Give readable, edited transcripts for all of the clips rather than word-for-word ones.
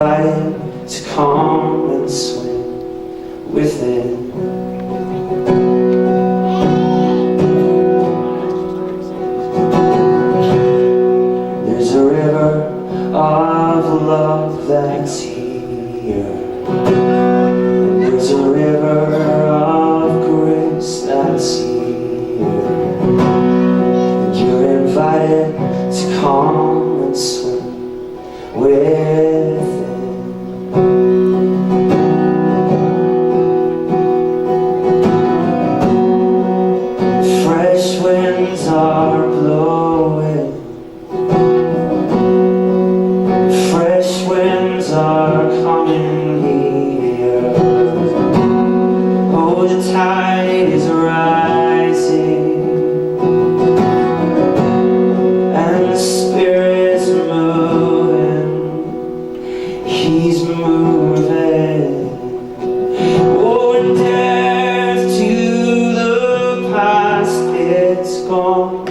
invited to come and swim within. There's a river of love that's here, and there's a river of grace that's here, and you're invited to come and swim within. Fresh winds are blowing, fresh winds are coming here. Oh, the tide is rising, and the Spirit's moving, He's moving. Oh, and death to the past, it's gone.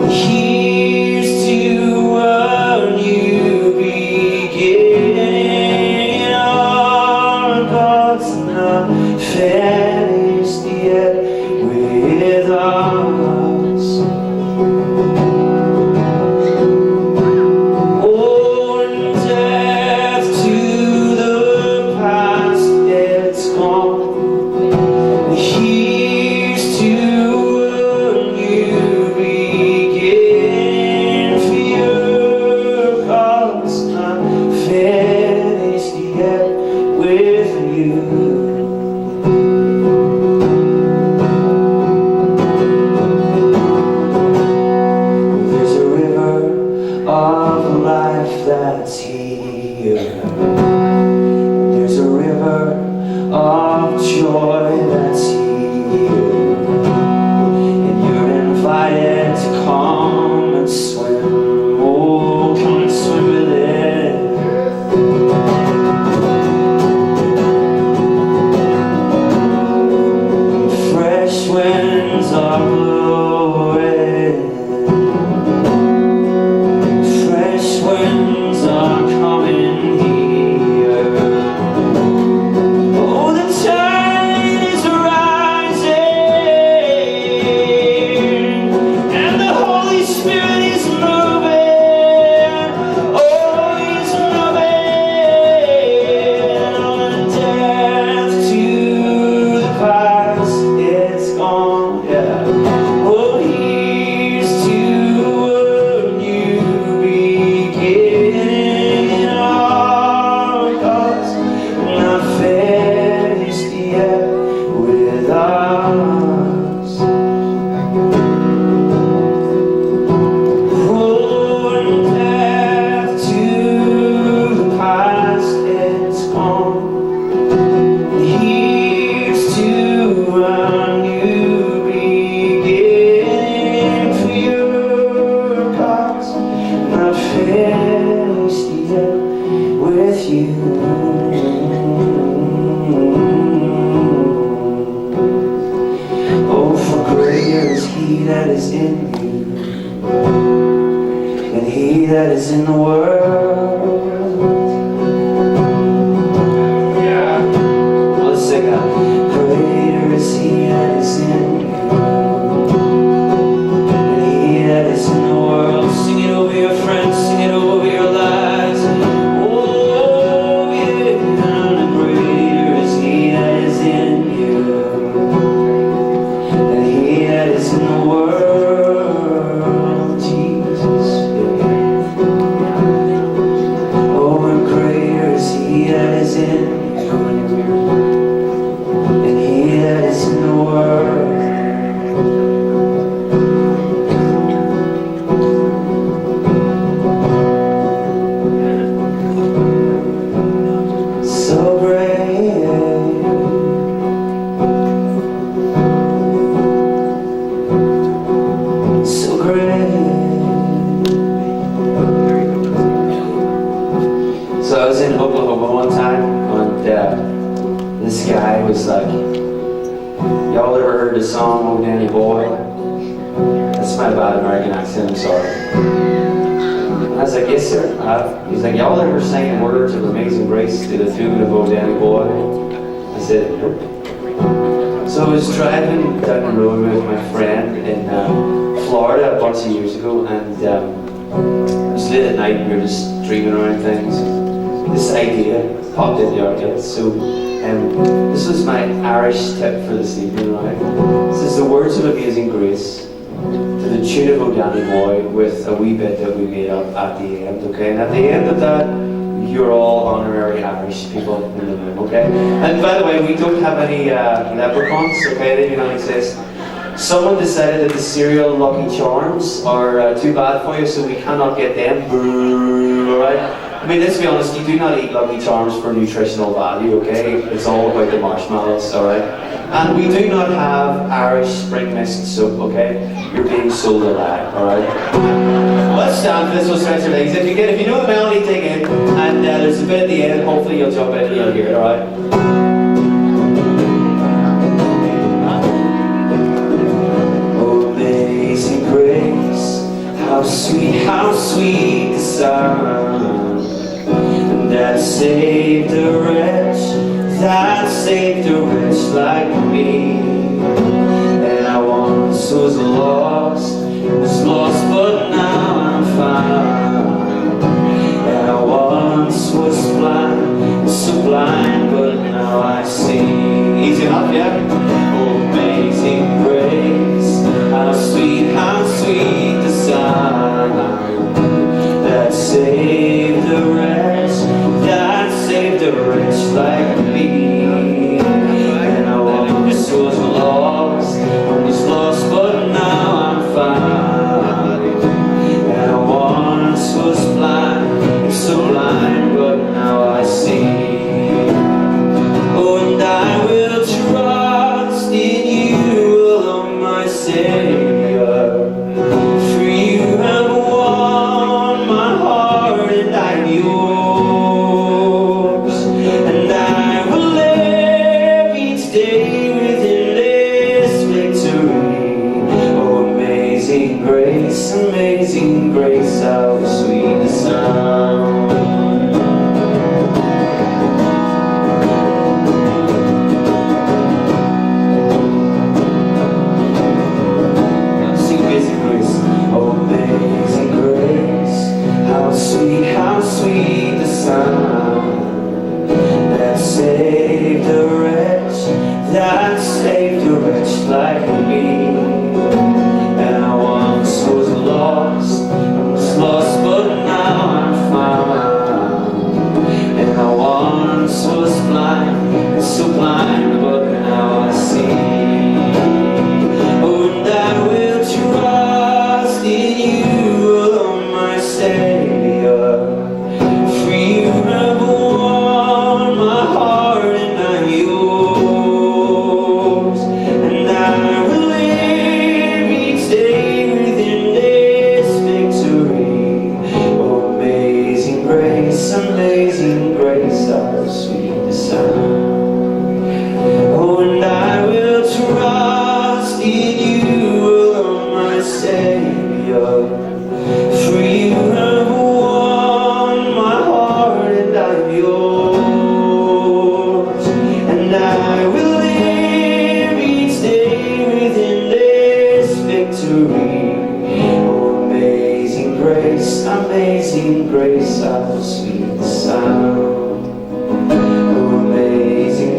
Here's to a new beginning. Our God's not finished yet with us. Oh, and death to the past, it's gone. Here's to a new beginning. For your God's not finished yet with you. There's a river of life that's here. There's a river of joy that's here, and you're invited to come and swim. Oh, come and swim with it. Fresh winds are blowing, fresh winds are coming here. Oh, the tide is rising, and the Holy Spirit is moving. Oh, He's moving. On death to the past, it's gone. Yeah. Oh, here's to a new beginning. Our God's not finished yet with us. Oh, and death to the past, it's gone. Here's to a new beginning. For your God's not finished yet with you. Oh, for greater is He that is in you than he that is in the world. Yeah. Let's sing that. Greater is He that is in you than he that is in the world. Sing it over your friends, sing it over your lives. Oh, yeah. And greater is He that is in you than he that is in the world. Jesus. Oh, and greater is He that is in you than he that is in the world. So great, so great. So I was in Oklahoma one time, and this guy was like, y'all ever heard the song "Oh Danny Boy"? That's my bad American accent, I'm sorry. And I was like, yes, sir. He's like, y'all ever sang words of Amazing Grace to the tune of Oh Danny Boy? I said, nope. So I was driving down the road with my friend in Florida a bunch of years ago, and it was late at night and we were just dreaming around things. This idea popped into our heads. So this was my Irish tip for this evening, right? This is the words of Amazing Grace to the tune of Oh Danny Boy with a wee bit that we made up at the end, okay? And at the end of that, you're all honorary Irish people in the room, okay? And by the way, we don't have any leprechauns, okay? They do not exist. Someone decided that the cereal Lucky Charms are too bad for you, so we cannot get them. Boo, alright? I mean, let's be honest, you do not eat Lucky Charms for nutritional value, okay? It's all about the marshmallows, alright? And we do not have Irish spring mist soup, okay? You're being sold a lie, alright? Let's stand for this, we'll stretch your legs. If you know the melody, take it. And there's a bit at the end, hopefully you'll jump in and you'll hear it, alright? Oh, amazing grace, how sweet the sound that saved a wretch, like me. And I once was lost, but now I'm found. And I once was blind, so blind, but now I see. Easy enough, yeah? Oh, amazing grace, how sweet the sound that saved a wretch, like me. And I once was lost, but now I'm found. And I once was blind, so blind, but now I see. Oh, and I will trust in you alone, my Savior, for you have won my heart and I'm yours. Amazing grace, how sweet the sound. Sing Amazing Grace. Oh, amazing grace, how sweet the sound that saved a wretch, like me. And I once was lost, but now I'm found. And I once was blind, so blind, but now I see. Oh, and I will trust in you alone, my Savior, for you have won my heart and I'm yours. And I will live each day within this victory. Oh, amazing grace, how sweet the sound. Oh, and I will trust in you alone, my Savior, for you have won my heart and I'm yours. And I will live each day within this victory. Oh, amazing grace, how sweet the sound. Oh, amazing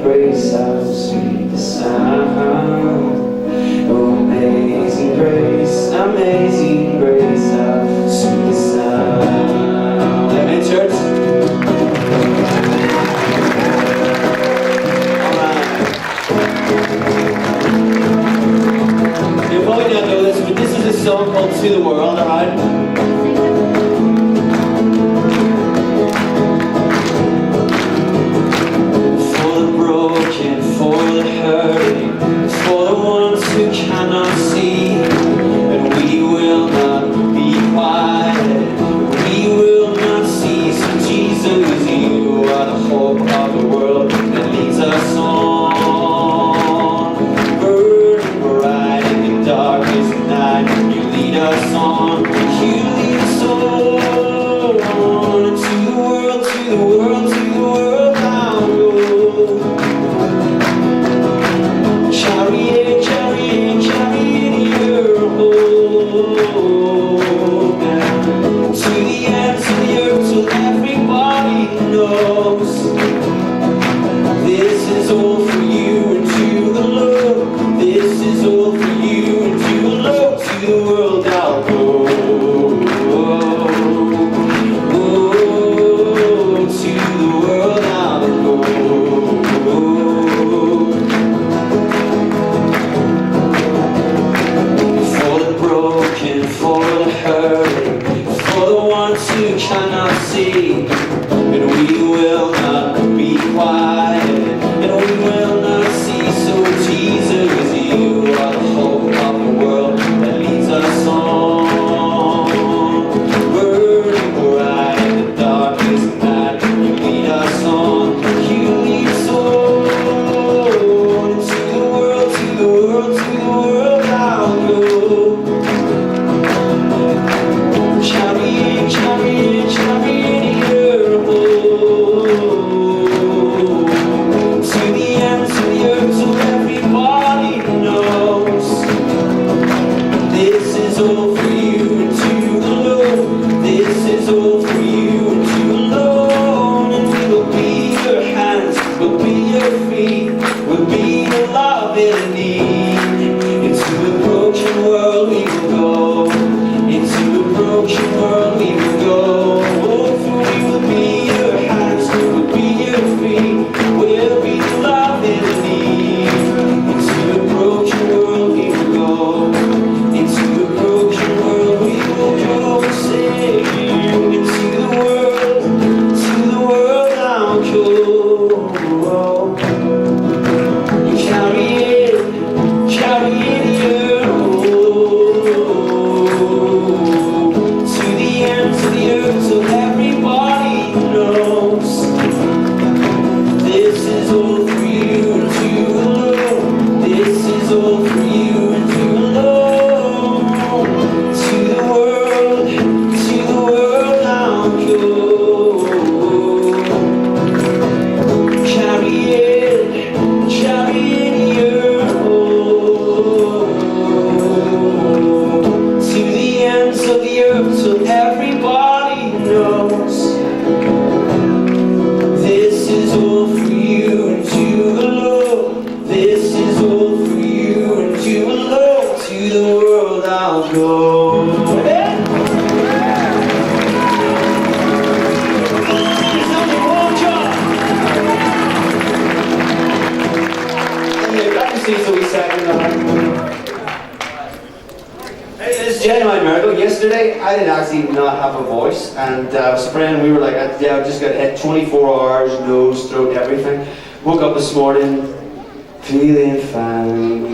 grace, how sweet the sound. Oh, amazing grace, how sweet the sound. Amen, church. You probably don't know this, but this is a song called To the World, alright? For the broken, for shake, and we will not be quiet, and we will not cease. So Jesus, you are the hope of the world that leads us on, burning bright in the darkest night. You lead us on, you lead us on to the world, to the world, to the world I'll go. Carrying, carrying, carrying your hope to the ends of the earth, so everybody knows this is all for you and you alone. This is all for you and you alone. And we will be your hands, we'll be your feet, we'll be the love in need. Into a broken world we will go. Into a broken world we will go. Oh, for we will be your hands, we'll be your feet, we'll be the love in need. Into a broken world we will go. Into a broken world we will go. Say, into the world I'll go. You carry it your hope to the ends of the earth, so everybody knows this is all for you and you alone. This is all for you and you alone. To the world I'll go. Carry it your hope to the ends of the earth, so everybody knows this is all for you and you alone. This is all for you and you alone. To the world I'll go. There's only one job. Back to see so we second. Hey, this is genuine miracle. Yesterday, I did actually not have a voice, and I was praying. We were like, yeah, I just got hit 24 hours, nose, throat, everything. Woke up this morning, feeling fine.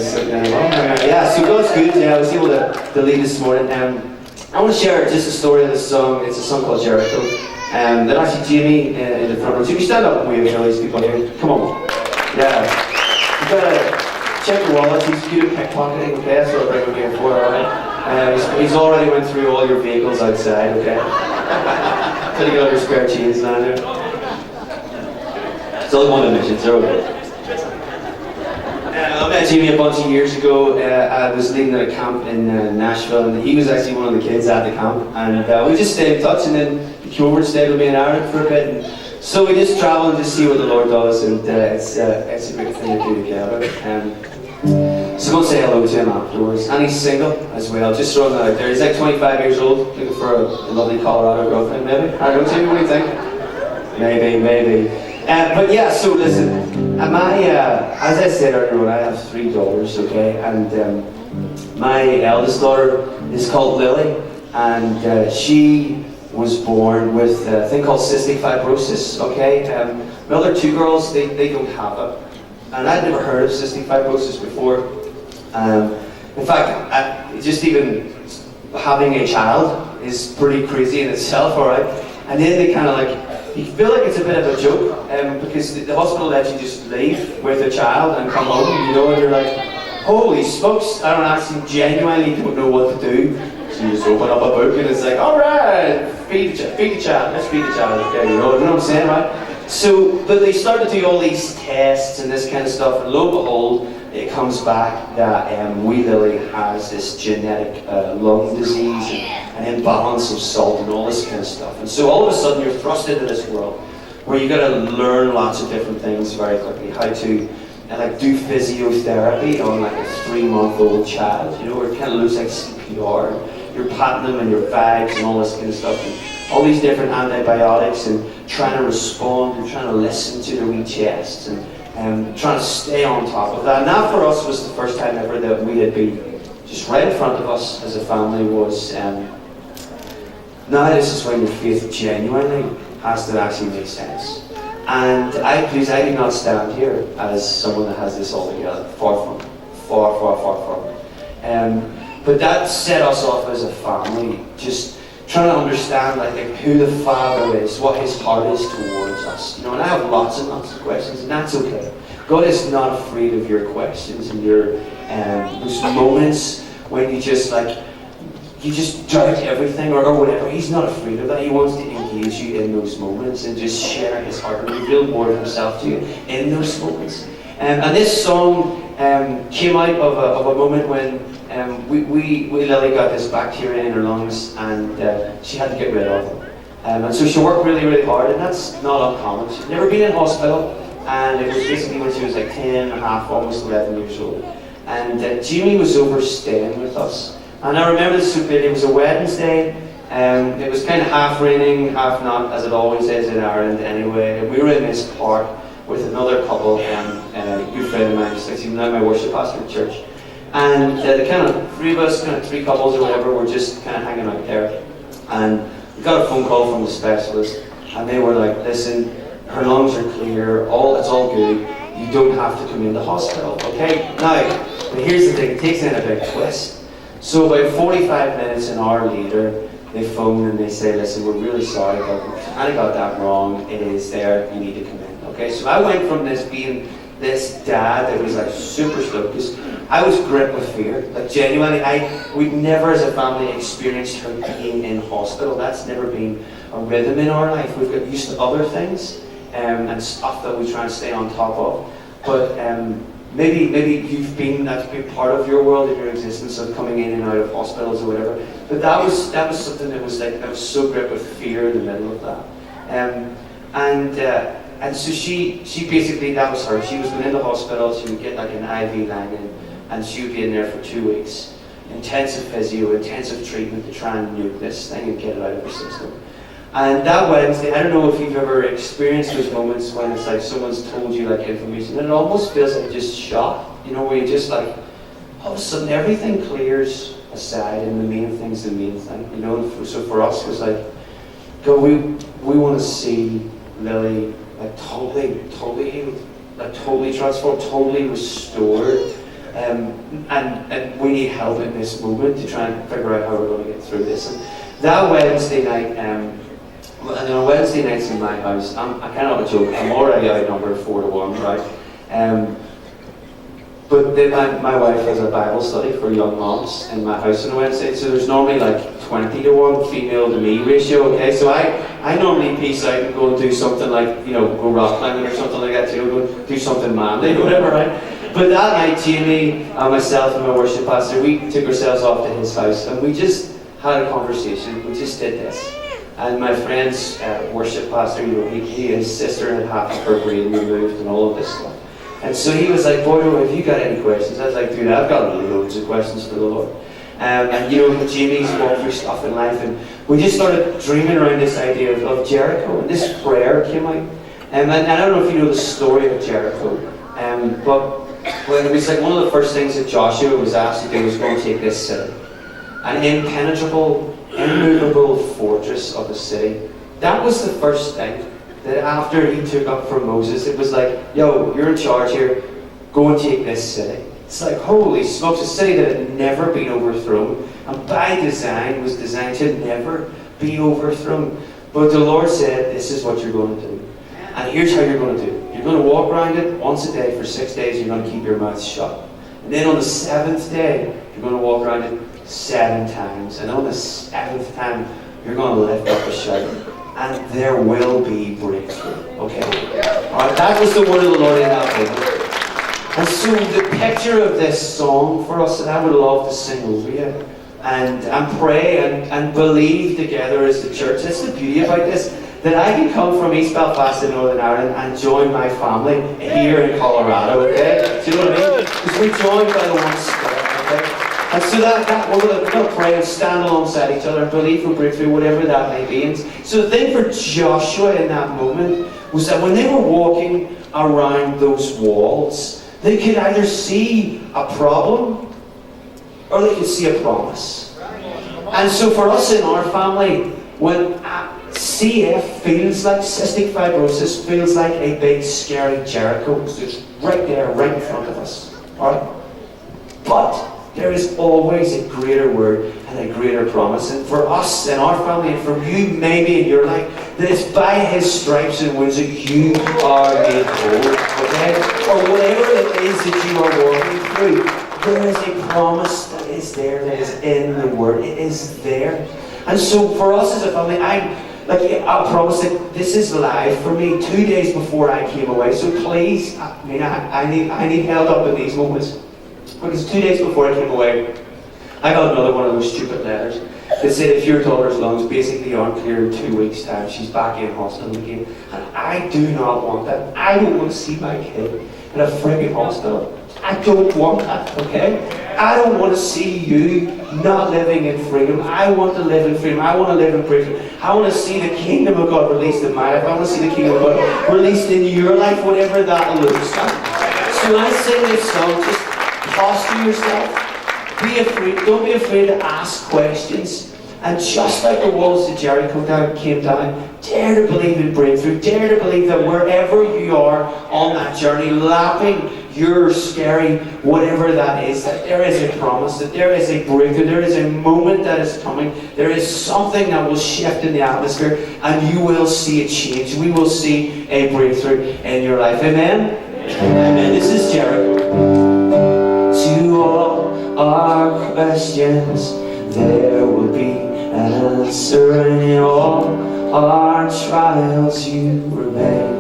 Sit down. Oh my God. Yeah, so God's good. Yeah, I was able to lead this morning. I want to share just a story of this song. It's a song called Jericho. That actually Jamie in the front row. Jamie, stand up and wave to all these people here. Come on. Yeah. You gotta check your wallet. He's good at pickpocketing. Okay, that's what I'll bring him here for. Alright. He's already went through all your vehicles outside. Okay. Till you got all your spare chains down there. It's only one admission. They're okay. I met Jamie a bunch of years ago. I was leading at a camp in Nashville, and he was actually one of the kids at the camp. And we just stayed in touch, and then he came over and stayed with me in Ireland for a bit. And so we just travel and just see what the Lord does, and it's a great thing to do together. So go say hello to him afterwards. And he's single as well. Just throwing that out there. He's like 25 years old, looking for a lovely Colorado girlfriend, maybe. I don't know, Jamie, what do you think? Maybe. But yeah, so listen. As I said earlier on, I have 3 daughters, okay? And my eldest daughter is called Lily, and she was born with a thing called cystic fibrosis, okay? My other 2 girls, they don't have it. And I'd never heard of cystic fibrosis before. In fact, just even having a child is pretty crazy in itself, alright? And then they kind of like, you feel like it's a bit of a joke, because the hospital lets you just leave with a child and come home, you know, and you're like, holy smokes, I don't actually genuinely don't know what to do. So you just open up a book and it's like, alright, feed the child, let's feed the child, okay, you know what I'm saying, right? So, but they start to do all these tests and this kind of stuff, and lo and behold, it comes back that wee Lily has this genetic lung disease and an imbalance of salt and all this kind of stuff. And so all of a sudden you're thrust into this world where you got to learn lots of different things very quickly. How to like do physiotherapy on like a 3-month-old child, you know, where it kind of looks like CPR. You're patting them and your bags and all this kind of stuff. And all these different antibiotics and trying to respond and trying to listen to their wee chests and trying to stay on top of that. And that for us was the first time ever that we had been just right in front of us as a family was Now this is when your faith genuinely has to actually make sense. And I do not stand here as someone that has this all together. Far from. Far from. But that set us off as a family, just trying to understand like who the Father is, what His heart is towards us. You know, and I have lots and lots of questions, and that's okay. God is not afraid of your questions and your those moments when you just doubt everything or whatever. He's not afraid of that. He wants to engage you in those moments and just share His heart and reveal more of Himself to you in those moments. And this song came out of a moment when Lily got this bacteria in her lungs, and she had to get rid of them. And so she worked really, really hard, and that's not uncommon. She'd never been in hospital, and it was basically when she was like 10 and a half, almost 11 years old. And Jamie was over staying with us. And I remember this so clearly. It was a Wednesday. It was kind of half raining, half not, as it always is in Ireland anyway. We were in this park with another couple, a good friend of mine, he's now my worship pastor at church. And the kind of three couples or whatever, were just kind of hanging out there. And we got a phone call from the specialist, and they were like, listen, her lungs are clear, it's all good, you don't have to come into hospital, okay? Now, but here's the thing, it takes in a big twist. So about 45 minutes, an hour later, they phone and they say, listen, we're really sorry, but we kind of got that wrong, it is there, you need to come in, okay? So I went from this being this dad that was like super stoked, because I was gripped with fear. Like genuinely, we'd never as a family experienced her being in hospital. That's never been a rhythm in our life. We've got used to other things and stuff that we try and stay on top of. But maybe that's been part of your world, in your existence, of coming in and out of hospitals or whatever. But that was something that was like, I was so gripped with fear in the middle of that. And so she basically, that was her. She was going into hospital, she would get like an IV line in, and she would be in there for 2 weeks. Intensive physio, intensive treatment to try and nuke this thing and get it out of her system. And that Wednesday, I don't know if you've ever experienced those moments when it's like someone's told you like information, and it almost feels like just shock, you know, where you just like, all of a sudden everything clears aside and the main thing's the main thing, you know. So for us it was like, God, we want to see Lily like totally healed, like totally transformed, totally restored, and we need help in this moment to try and figure out how we're going to get through this. And that Wednesday night, and on Wednesday nights in my house, I kind of have a joke, I'm already outnumbered 4-1, right? But then my wife has a Bible study for young moms in my house on a Wednesday, so there's normally like 20-1 female to me ratio, okay? So I normally peace out and go and do something like, you know, go rock climbing or something like that, you know, go do something manly or whatever, right? But that night, Jamie, myself and my worship pastor, we took ourselves off to his house and we just had a conversation. We just did this. And my friend's worship pastor, you know, his sister had half of her brain removed and all of this stuff. And so he was like, Boydo, have you got any questions? I was like, dude, I've got loads of questions for the Lord. And you know, Jamie's walked through stuff in life, and we just started dreaming around this idea of Jericho, and this prayer came out. And I don't know if you know the story of Jericho, but when it was like one of the first things that Joshua was asked to do was go and take this city, an impenetrable, immovable fortress of a city. That was the first thing that after he took up from Moses, it was like, yo, you're in charge here, go and take this city. It's like, holy smokes, a city that had never been overthrown, and by design was designed to never be overthrown. But the Lord said, this is what you're going to do. And here's how you're going to do it. You're going to walk around it once a day for 6 days, you're going to keep your mouth shut. And then on the 7th day, you're going to walk around it 7 times. And on the 7th time, you're going to lift up a shout. And there will be breakthrough. Okay? Alright, that was the word of the Lord in that moment. And so the picture of this song for us, and I would love to sing over you, and pray and believe together as the church. That's the beauty about this, that I can come from East Belfast in Northern Ireland and join my family here in Colorado, okay? Do you know what I mean? Because we're joined by the one Spirit, okay? And so that we're going to pray and stand alongside each other and believe for breakthrough, whatever that may be. And so the thing for Joshua in that moment was that when they were walking around those walls, they could either see a problem or they could see a promise. And so for us in our family, when CF feels like cystic fibrosis, feels like a big scary Jericho, because it's right there, right in front of us. Alright? But there is always a greater word and a greater promise. And for us and our family, and for you maybe in your life, that it's by His stripes and wounds that you are made whole. Okay? Or whatever it is that you are walking through, there is a promise that is there, that is in the Word. It is there. And so for us as a family, I promise that this is live for me 2 days before I came away. So please, I need held up in these moments. Because 2 days before I came away, I got another one of those stupid letters that said if your daughter's lungs basically aren't clear in 2 weeks' time, she's back in hospital again. And I do not want that. I don't want to see my kid in a frigging hospital. I don't want that, okay? I don't want to see you not living in freedom. I want to live in freedom. I want to live in freedom. I want to see the kingdom of God released in my life. I want to see the kingdom of God released in your life, whatever that looks like. So when I sing this song, just posture yourself. Be afraid. Don't be afraid to ask questions. And just like the walls of Jericho came down, dare to believe in breakthrough. Dare to believe that wherever you are on that journey, lapping your scary whatever that is, that there is a promise, that there is a breakthrough, there is a moment that is coming, there is something that will shift in the atmosphere, and you will see a change. We will see a breakthrough in your life. Amen? Amen. This is Jericho. To all our questions, there will be an answer, and in all our trials you remain.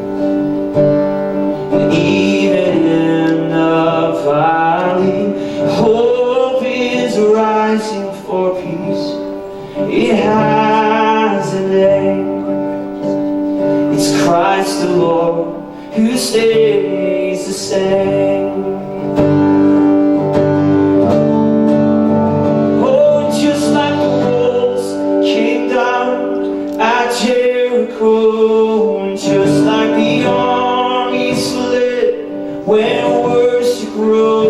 And even in the valley, hope is rising for peace. It has a name. It's Christ the Lord who stays the same. Jericho, just like the army slid when worship rose.